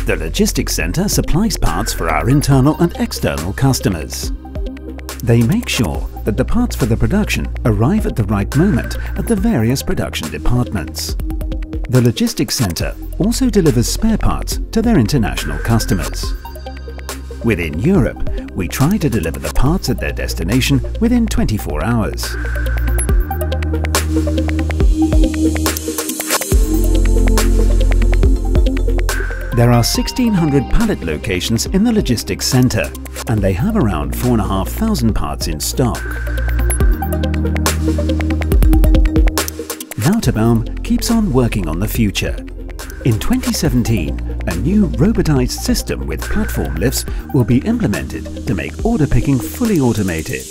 The logistics centre supplies parts for our internal and external customers. They make sure that the parts for the production arrive at the right moment at the various production departments. The logistics centre also delivers spare parts to their international customers. Within Europe, we try to deliver the parts at their destination within 24 hours. There are 1,600 pallet locations in the logistics centre, and they have around 4,500 parts in stock. Nooteboom keeps on working on the future. In 2017, a new robotised system with platform lifts will be implemented to make order picking fully automated.